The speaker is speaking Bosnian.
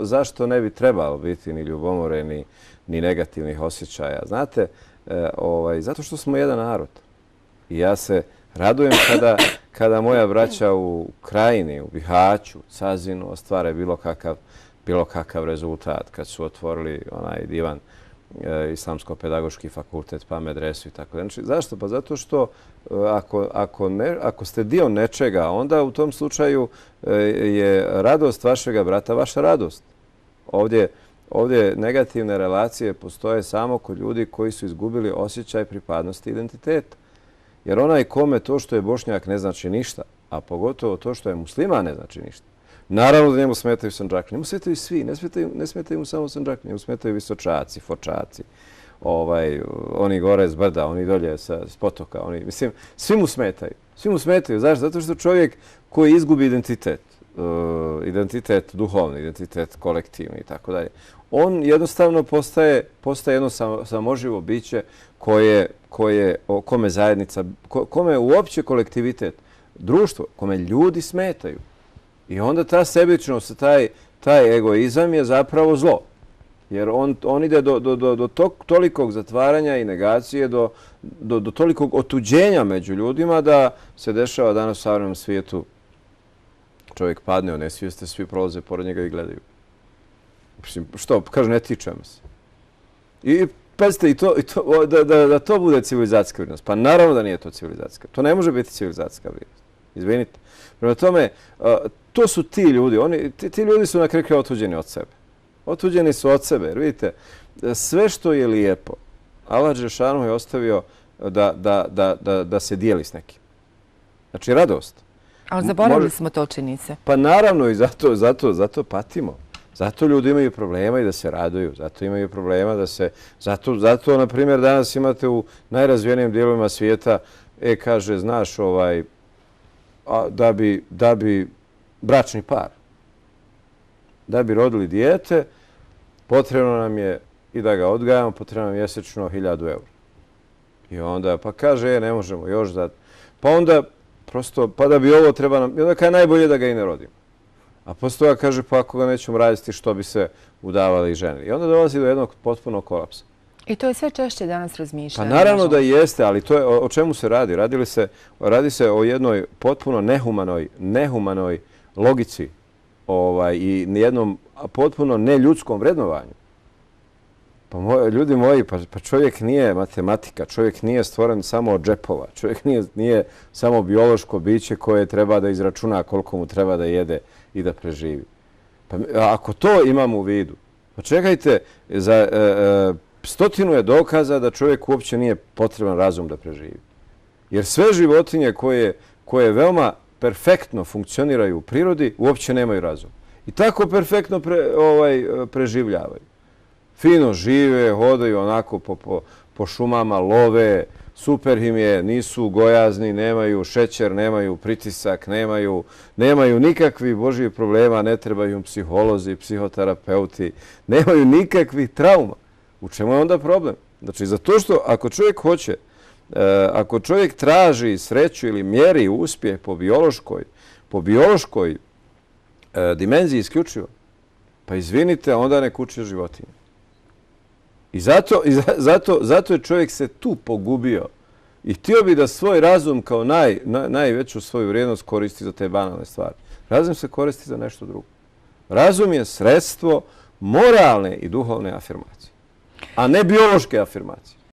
Zašto ne bi trebalo biti ni ljubomore, ni negativnih osjećaja? Znate, zato što smo jedan narod. I ja se radujem kada moja braća u Krajini, u Bihaću, Cazinu ostvare bilo kakav rezultat, kad su otvorili onaj divan Islamsko-pedagoški fakultet, pa medresu i tako. Znači, zašto? Pa zato što ako ste dio nečega, onda u tom slučaju je radost vašega brata vaša radost. Ovdje negativne relacije postoje samo kod ljudi koji su izgubili osjećaj pripadnosti identiteta. Jer onaj kome to što je Bošnjak ne znači ništa, a pogotovo to što je musliman ne znači ništa. Naravno da njemu smetaju Sandžaklije. Njemu smetaju svi, ne smetaju mu samo Sandžaklije, njemu smetaju Visočaci, Fočaci, oni gore s brda, oni dolje s potoka. Mislim, svi mu smetaju. Svi mu smetaju. Zašto? Zato što čovjek koji izgubi identitet duhovni, identitet kolektivni i tako dalje, on jednostavno postaje jedno samoživo biće kome zajednica, kome uopće kolektivitet, društvo, kome ljudi smetaju. I onda ta sebičnost, taj egoizam je zapravo zlo. Jer on ide do tolikog zatvaranja i negacije, do tolikog otuđenja među ljudima da se dešava danas u savremenom svijetu. Čovjek padne, on nesvijeste, svi prolaze pored njega i gledaju. Što? Kaže, ne tičemo se. I pazite, da to bude civilizacijska vrijednost. Pa naravno da nije to civilizacijska. To ne može biti civilizacijska vrijednost. Izvinite. Prema tome, to su ti ljudi. Ti ljudi su na kraju krajeva otuđeni od sebe. Otuđeni su od sebe. Jer vidite, sve što je lijepo, Allah Đelešanu je ostavio da se dijeli s nekim. Znači, radost. Ali zaboravili smo to, čini se. Pa naravno i zato patimo. Zato ljudi imaju problema i da se raduju. Zato imaju problema da se... Zato, na primjer, danas imate u najrazvijenijim dijelovima svijeta, kaže, znaš, da bi bračni par, da bi rodili dijete, potrebno nam je i da ga odgajamo, potrebno nam je mjesečno 1000 € I onda, pa kaže, ne možemo još da... Pa onda, prosto, pa da bi ovo treba nam... I onda kaže, najbolje da ga i ne rodimo. A posle toga kaže, pa ako ga nećemo raditi, što bi se udavali žene. I onda dolazi do jednog potpunog kolapsa. I to je sve češće danas razmišljanje. Pa naravno da jeste, ali to je o čemu se radi? Radi se o jednoj potpuno nehumanoj logici i jednom potpuno neljudskom vrednovanju. Pa ljudi moji, pa čovjek nije matematika, čovjek nije stvoren samo od džepova, čovjek nije samo biološko biće koje treba da izračuna koliko mu treba da jede i da preživi. Pa ako to imamo u vidu, pa čekajte, za 100 je dokaza da čovjek uopće nije potreban razum da preživi. Jer sve životinje koje veoma perfektno funkcioniraju u prirodi uopće nemaju razum. I tako perfektno preživljavaju. Fino žive, hodaju onako po šumama, love, super im je, nisu gojazni, nemaju šećer, nemaju pritisak, nemaju nikakvih božjih problema, ne trebaju im psiholozi, psihoterapeuti, nemaju nikakvih trauma. U čemu je onda problem? Znači, zato što ako čovjek traži sreću ili mjeri uspjeh po biološkoj dimenziji isključivo, pa izvinite, onda nek uče životinje. I zato je čovjek se tu pogubio i htio bi da svoj razum kao najveću svoju vrijednost koristi za te banalne stvari. Razum se koristi za nešto drugo. Razum je sredstvo moralne i duhovne afirmacije, a ne biološke afirmacije.